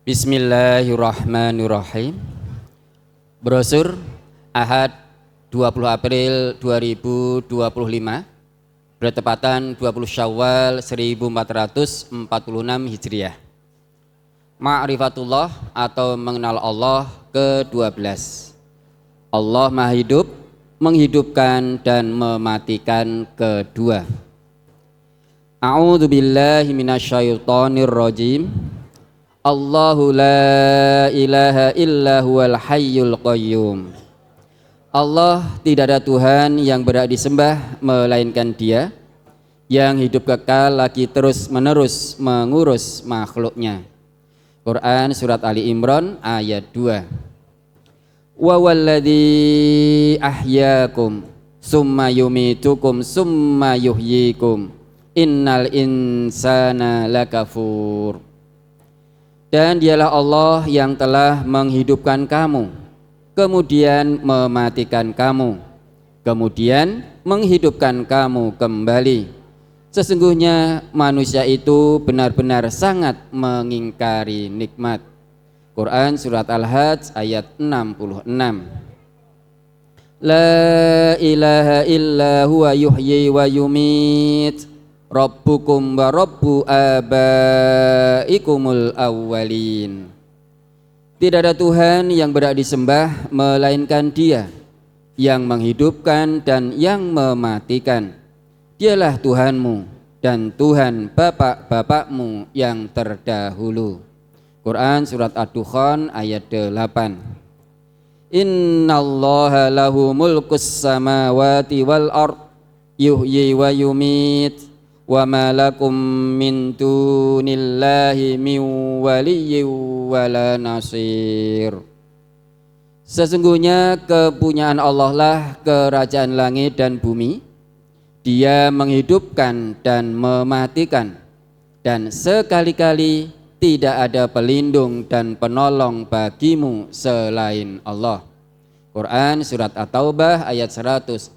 Bismillahirrahmanirrahim. Brosur Ahad 20 April 2025 bertepatan 20 Syawal 1446 Hijriah. Ma'rifatullah atau mengenal Allah ke-12. Allah Maha Hidup, menghidupkan dan mematikan kedua. A'udzu billahi minasyaitonir rajim. Allahu la ilaha illa huwal hayyul qayyum. Allah tidak ada Tuhan yang berhak disembah melainkan Dia yang hidup kekal lagi terus menerus mengurus makhluknya. Quran surat Ali Imran ayat 2. Wa walladzi ahyaakum summa yumitukum summa yuhyikum innal insana lakafur. Dan dialah Allah yang telah menghidupkan kamu, kemudian mematikan kamu, kemudian menghidupkan kamu kembali. Sesungguhnya manusia itu benar-benar sangat mengingkari nikmat. Quran surat Al-Hajj ayat 66. La ilaha illa huwa yuhyi wa yumit. Rabbukum wa rabbu abaikumul awwalin. Tidak ada Tuhan yang berhak disembah melainkan Dia yang menghidupkan dan yang mematikan. Dialah Tuhanmu dan Tuhan bapak-bapakmu yang terdahulu. Quran surat Ad-Dukhan ayat 8. Innallaha lahu mulkus samawati wal ard yuhyi wa yumit wa ma lakum min dunillahi min waliyyin wala nasir. Sesungguhnya kepunyaan Allah lah kerajaan langit dan bumi. Dia menghidupkan dan mematikan, dan sekali-kali tidak ada pelindung dan penolong bagimu selain Allah. Quran surat At-Taubah ayat 116.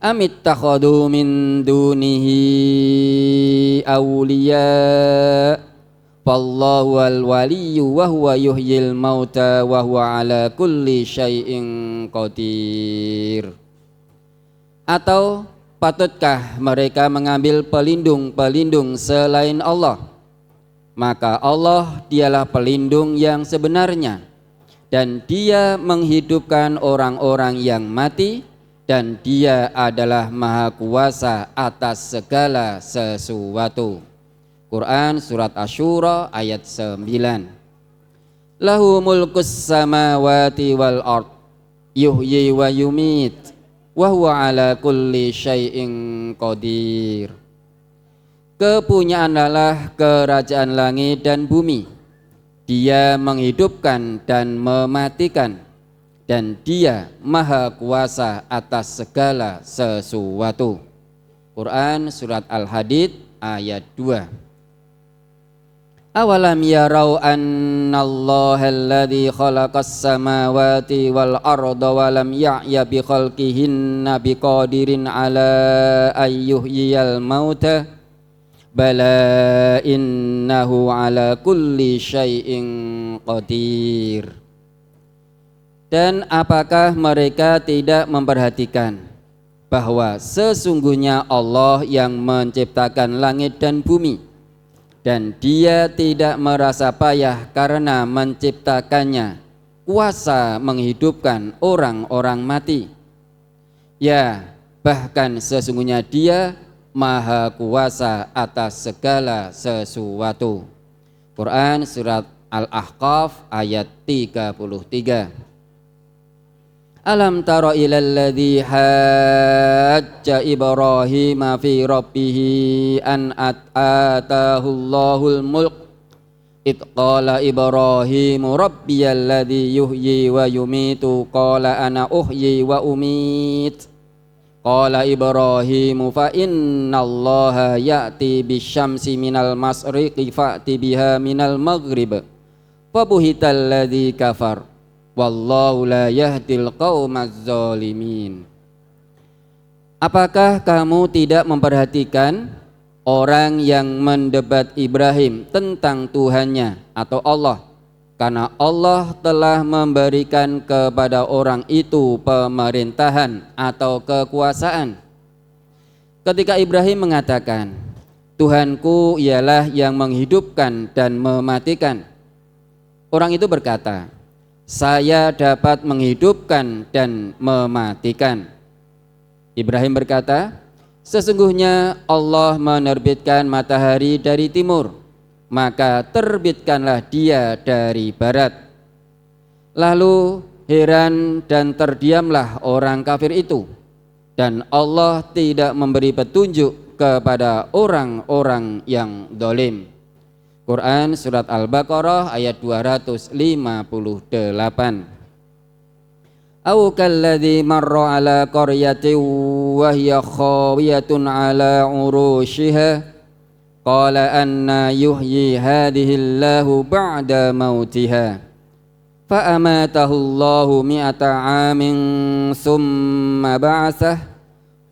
Amittakhadhu min dunihi awliya fallahu al-waliyyu wa huwa yuhyil mauta wa huwa ala kulli syai'in qadir. Atau patutkah mereka mengambil pelindung-pelindung selain Allah? Maka Allah dialah pelindung yang sebenarnya, dan Dia menghidupkan orang-orang yang mati, dan Dia adalah Maha Kuasa atas segala sesuatu. Quran surat Asy-Syura ayat 9. Lahu mulkus samawati wal ard yuhyi wa yumit wa huwa ala kulli syai'in qadir. Kepunyaan Allah kerajaan langit dan bumi. Dia menghidupkan dan mematikan, dan Dia Maha Kuasa atas segala sesuatu. Quran surat Al-Hadid ayat 2. Awalam yarau annallaha alladzi khalaqas samawati wal arda wa lam ya'ya bi khalqihinna biqadirin ala ayyuhyiyal mauta bala innahu ala kulli syai'in qadir. Dan apakah mereka tidak memperhatikan bahwa sesungguhnya Allah yang menciptakan langit dan bumi, dan Dia tidak merasa payah karena menciptakannya, kuasa menghidupkan orang-orang mati. Ya, bahkan sesungguhnya Dia Maha Kuasa atas segala sesuatu. Quran surat Al-Ahqaf ayat 33. Alam tara ilal ladzi hajja Ibrahim fi rabbih an atahu Allahul mulk id qala Ibrahim rabbiyal ladzi yuhyi wa yumitu qala ana uhyi wa umit qala Ibrahim fa innallaha ya'ti bisyamsi minal masriqi fa'ti biha minal maghrib fa buhital ladzi kafar wallahu la yahdil qaumaz zalimin. Apakah kamu tidak memperhatikan orang yang mendebat Ibrahim tentang Tuhannya atau Allah, karena Allah telah memberikan kepada orang itu pemerintahan atau kekuasaan. Ketika Ibrahim mengatakan, Tuhanku ialah yang menghidupkan dan mematikan, orang itu berkata, saya dapat menghidupkan dan mematikan. Ibrahim berkata, sesungguhnya Allah menerbitkan matahari dari timur, maka terbitkanlah dia dari barat. Lalu heran dan terdiamlah orang kafir itu, dan Allah tidak memberi petunjuk kepada orang-orang yang dolim. Quran surat Al-Baqarah ayat 258. Au kalladzi marra ala qaryatin wa hiya khawiyatun ala urushiha qala anna yuhyi hadhihi Allahu ba'da mautiha fa amatahu Allahu mi'ata 'amin summa ba'atsah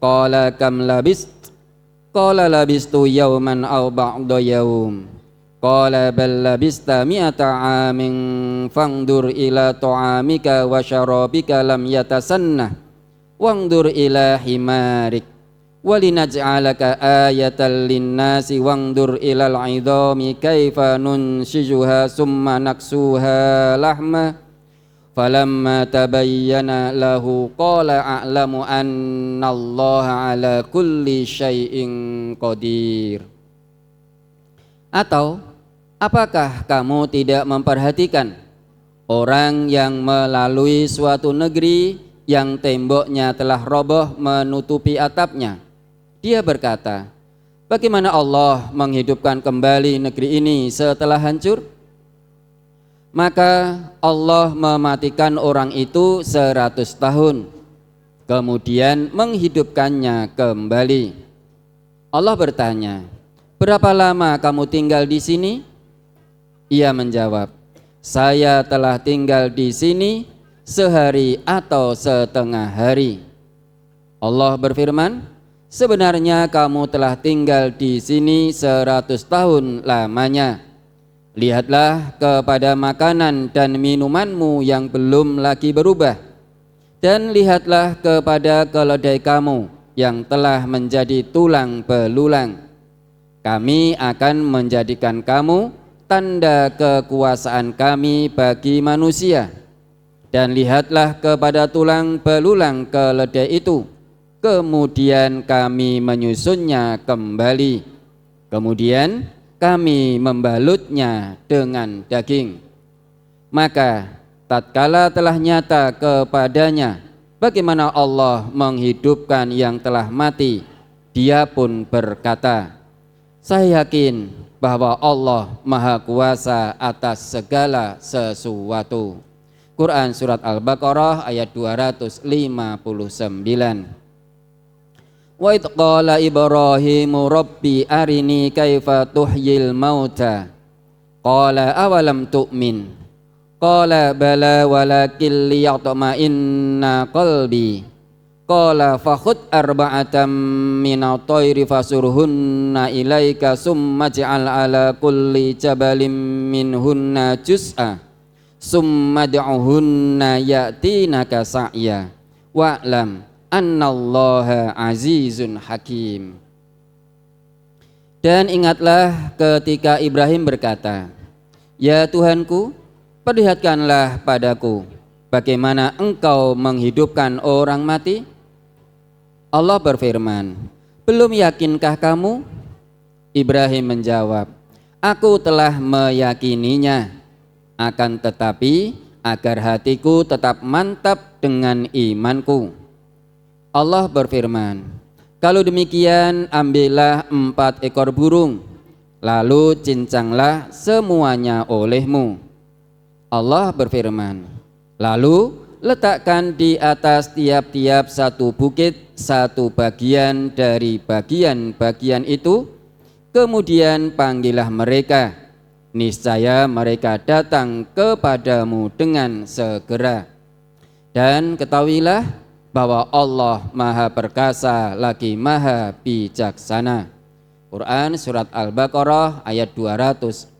qala kam labist qala labistu yawman aw ba'da yawm qala bal labista mi'ata 'amin fangdur ila ta'amika wa syarabika lam yatasannah wangdur ila himarik walinaj'alaka ayatan linnasi wangdur ilal 'idhami kaifa nunshijuha summa naksuha lahma falamma tabayyana lahu qala a'lamu annallaha ala kulli syai'in qadir. Atau apakah kamu tidak memperhatikan orang yang melalui suatu negeri yang temboknya telah roboh menutupi atapnya? Dia berkata, bagaimana Allah menghidupkan kembali negeri ini setelah hancur? Maka Allah mematikan orang itu 100 tahun, kemudian menghidupkannya kembali. Allah bertanya, berapa lama kamu tinggal di sini? Ia menjawab, saya telah tinggal di sini sehari atau setengah hari. Allah berfirman, sebenarnya kamu telah tinggal di sini 100 tahun lamanya. Lihatlah kepada makanan dan minumanmu yang belum lagi berubah, dan lihatlah kepada keledai kamu yang telah menjadi tulang belulang. Kami akan menjadikan kamu tanda kekuasaan kami bagi manusia. Dan lihatlah kepada tulang belulang keledai itu, kemudian kami menyusunnya kembali, kemudian kami membalutnya dengan daging. Maka tatkala telah nyata kepadanya bagaimana Allah menghidupkan yang telah mati, dia pun berkata, saya yakin bahwa Allah Maha Kuasa atas segala sesuatu. Quran surat Al-Baqarah ayat 259. Wa idh qala Ibrahimu rabbi arini kaifa tuhyil mauta qala awalam tu'min qala bala walakin liyatma'inna qalbi qala fakhud arba'atan minat tayri fasurhunna ilaika summa ij'al ala kulli jabalin minhunna juz'a summa da'uhunna ya'tinaka sa'ya wa'lam annallaha azizun hakim. Dan ingatlah ketika Ibrahim berkata, ya Tuhanku, perlihatkanlah padaku bagaimana engkau menghidupkan orang mati. Allah berfirman, belum yakinkah kamu? Ibrahim menjawab, aku telah meyakininya, akan tetapi agar hatiku tetap mantap dengan imanku. Allah berfirman, kalau demikian ambillah 4 ekor burung, lalu cincanglah semuanya olehmu. Allah berfirman, lalu letakkan di atas tiap-tiap satu bukit satu bagian dari bagian-bagian itu, kemudian panggillah mereka, niscaya mereka datang kepadamu dengan segera. Dan ketahuilah bahwa Allah Maha Perkasa lagi Maha Bijaksana. Quran surat Al-Baqarah ayat 260.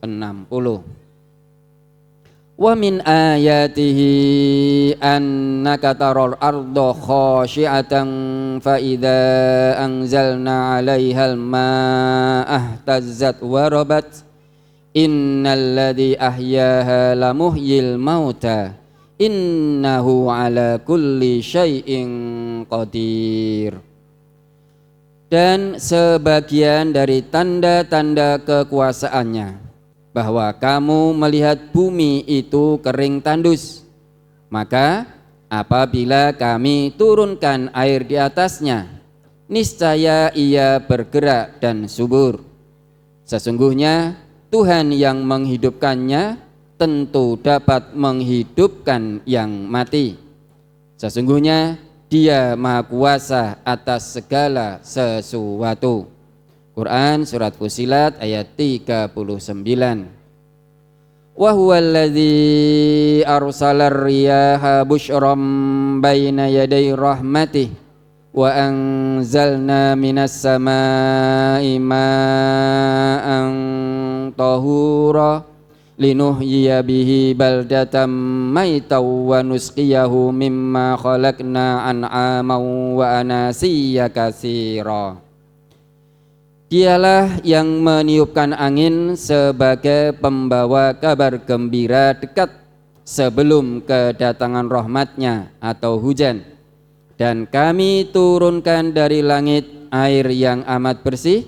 Wa min ayatihi annaka taral arda khashi'atan fa idza anzalna 'alaihal ma'a ihtazzat wa rabat innal ladzi ahyaha lamuhyil mauta innahu 'ala kulli syai'in qadir. Dan sebagian dari tanda-tanda kekuasaannya bahwa kamu melihat bumi itu kering tandus, maka apabila kami turunkan air di atasnya, niscaya ia bergerak dan subur. Sesungguhnya Tuhan yang menghidupkannya tentu dapat menghidupkan yang mati. Sesungguhnya Dia Maha Kuasa atas segala sesuatu. Quran surat Fussilat ayat 39. Wa huwal ladzi arsalar riyaha busyran baina yaday rahmatih wa anzalna minas samaa'i ma'an tahura linuhyiya bihi baldatan maitan wa nusqiyahu mimma khalaqna an'aman wa anasiya katsira. Dialah yang meniupkan angin sebagai pembawa kabar gembira dekat sebelum kedatangan rahmatnya atau hujan. Dan kami turunkan dari langit air yang amat bersih,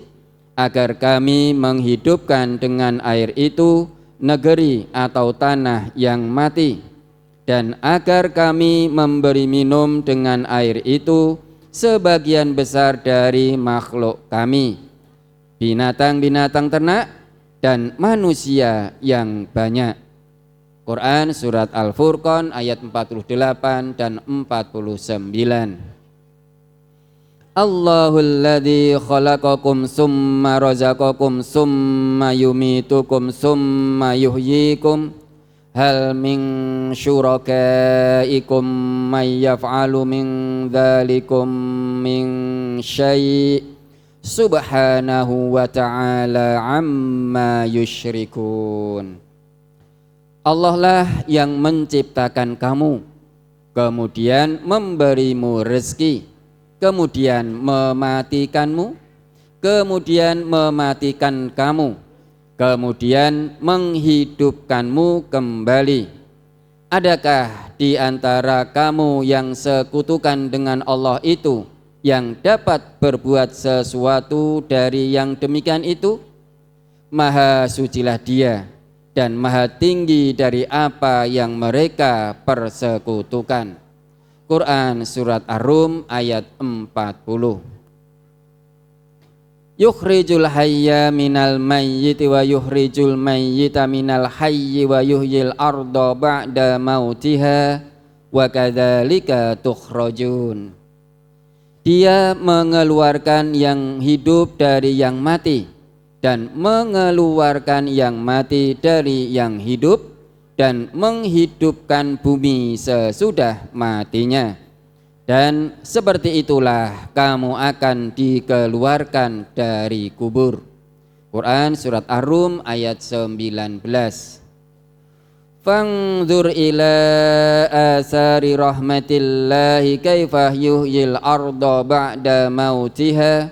agar kami menghidupkan dengan air itu negeri atau tanah yang mati, dan agar kami memberi minum dengan air itu sebagian besar dari makhluk kami, binatang-binatang ternak dan manusia yang banyak. Quran surat Al-Furqan ayat 48 dan 49. Allahul ladzi khalaqakum summa razaqakum summa yumitukum summa yuhyikum hal min syurakaikum may yaf'alu min dzalikum min syai' subhanahu wa ta'ala amma yusyrikun. Allah lah yang menciptakan kamu, kemudian memberimu rezeki, kemudian mematikanmu, kemudian mematikan kamu, kemudian menghidupkanmu kembali. Adakah di antara kamu yang sekutukan dengan Allah itu yang dapat berbuat sesuatu dari yang demikian itu? Maha sucilah Dia dan maha tinggi dari apa yang mereka persekutukan. Quran surat Ar-Rum ayat 40. Yukhrijul hayya minal mayyiti wa yukhrijul mayyita minal hayyi wa yuhyil arda ba'da mautiha wa kadzalika tukhrajun. Dia mengeluarkan yang hidup dari yang mati dan mengeluarkan yang mati dari yang hidup dan menghidupkan bumi sesudah matinya. Dan seperti itulah kamu akan dikeluarkan dari kubur. Quran surat Ar-Rum ayat 19. Fanzur ila asari rahmatillahi kaifa yuhyil arda ba'da mautiha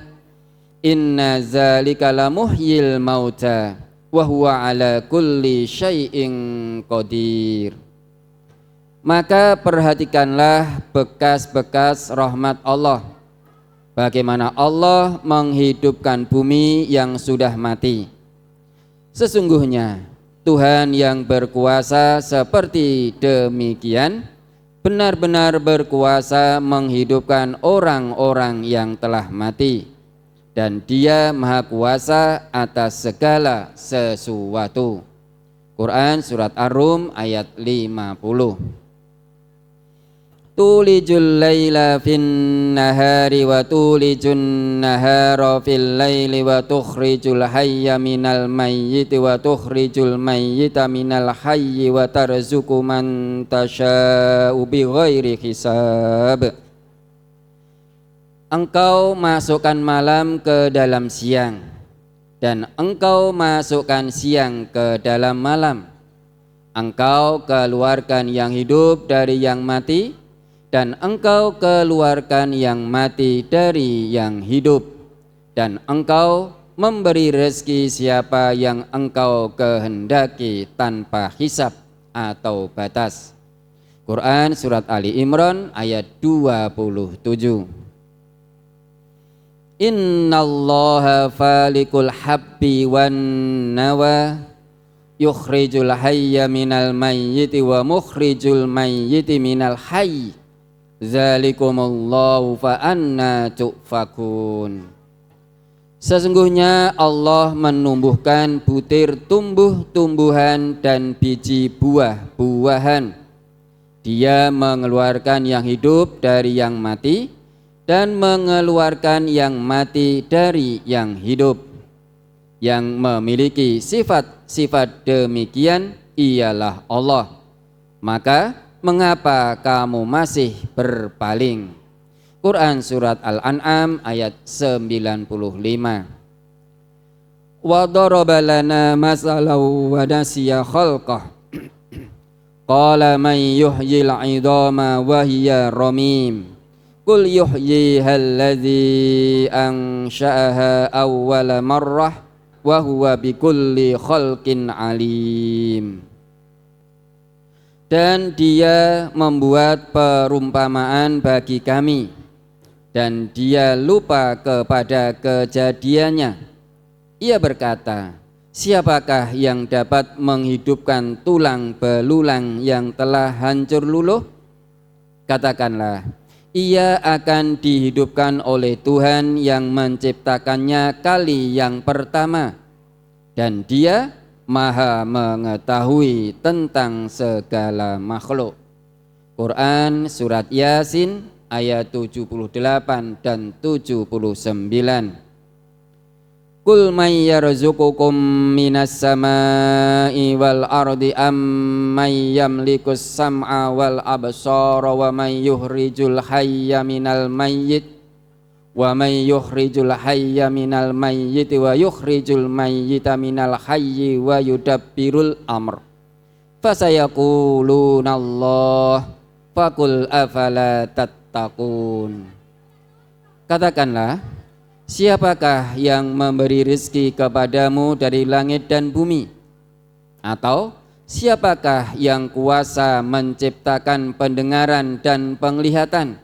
inna zalika lamuhyil mauta wa huwa ala kulli syai'in qadir. Maka perhatikanlah bekas-bekas rahmat Allah, bagaimana Allah menghidupkan bumi yang sudah mati. Sesungguhnya Tuhan yang berkuasa seperti demikian, benar-benar berkuasa menghidupkan orang-orang yang telah mati, dan Dia Maha Kuasa atas segala sesuatu. Quran surat Ar-Rum ayat 50. Tulijul laila fin nahari wa tulijun nahara fil laili wa tukhrijul hayya minal mayyiti wa tukhrijul mayyita minal hayyi wa tarzuqu man tasya'u bighairi hisab. Engkau masukkan malam ke dalam siang dan engkau masukkan siang ke dalam malam. Engkau keluarkan yang hidup dari yang mati, dan engkau keluarkan yang mati dari yang hidup, dan engkau memberi rezeki siapa yang engkau kehendaki tanpa hisab atau batas. Quran surat Ali Imran ayat 27. Innallaha falikul habbi wan nawa yukhrijul hayya minal mayyiti wa mukhrijul mayyiti minal hayy zalikumullahu fa anna tu'fakun. Sesungguhnya Allah menumbuhkan butir tumbuh-tumbuhan dan biji buah-buahan. Dia mengeluarkan yang hidup dari yang mati dan mengeluarkan yang mati dari yang hidup. Yang memiliki sifat-sifat demikian ialah Allah. Maka mengapa kamu masih berpaling? Quran surat Al-An'am ayat 95. Wa daraba lana masalan wa nasiya khalqah. Qala man yuhyil 'idhama wa hiya ramim. Qul yuhyiha alladzi ansha'aha awwala marrah wa huwa bikulli khalqin alim. Dan dia membuat perumpamaan bagi kami, dan dia lupa kepada kejadiannya. Ia berkata, siapakah yang dapat menghidupkan tulang belulang yang telah hancur luluh? Katakanlah, ia akan dihidupkan oleh Tuhan yang menciptakannya kali yang pertama, dan dia maha mengetahui tentang segala makhluk. Quran surat Yasin ayat 78 dan 79. Qul may yarzuqukum minas samai wal ardi amman yamlikus sam'a wal absara wa may yukhrijul hayya minal mayyit wa may yukhrijul hayya minal mayyit wa yukhrijul mayyita minal hayyi wa yudabbirul amr. Fasayaquluna Allah faqul afala tattaqun. Katakanlah, siapakah yang memberi rezeki kepadamu dari langit dan bumi? Atau siapakah yang kuasa menciptakan pendengaran dan penglihatan?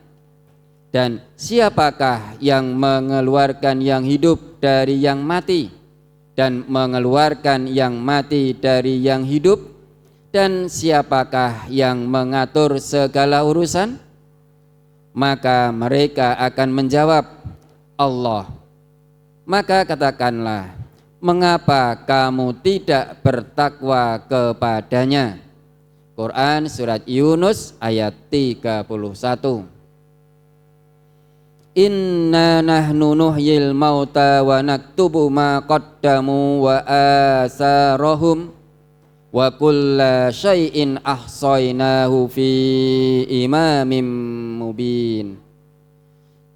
Dan siapakah yang mengeluarkan yang hidup dari yang mati, dan mengeluarkan yang mati dari yang hidup? Dan siapakah yang mengatur segala urusan? Maka mereka akan menjawab, Allah. Maka katakanlah, mengapa kamu tidak bertakwa kepadanya? Quran surat Yunus ayat 31. Inna nahnu nuhyil mauta wa naktubu ma qaddamu wa asarahum wa kulla syai'in ahsaynahu fi imamin mubin.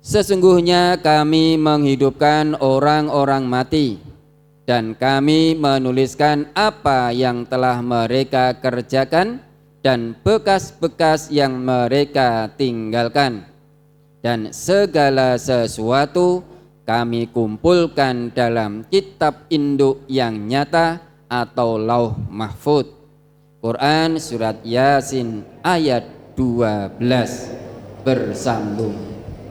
Sesungguhnya kami menghidupkan orang-orang mati, dan kami menuliskan apa yang telah mereka kerjakan dan bekas-bekas yang mereka tinggalkan, dan segala sesuatu kami kumpulkan dalam kitab induk yang nyata atau Lauh Mahfud. Quran surat Yasin ayat 12 bersambung.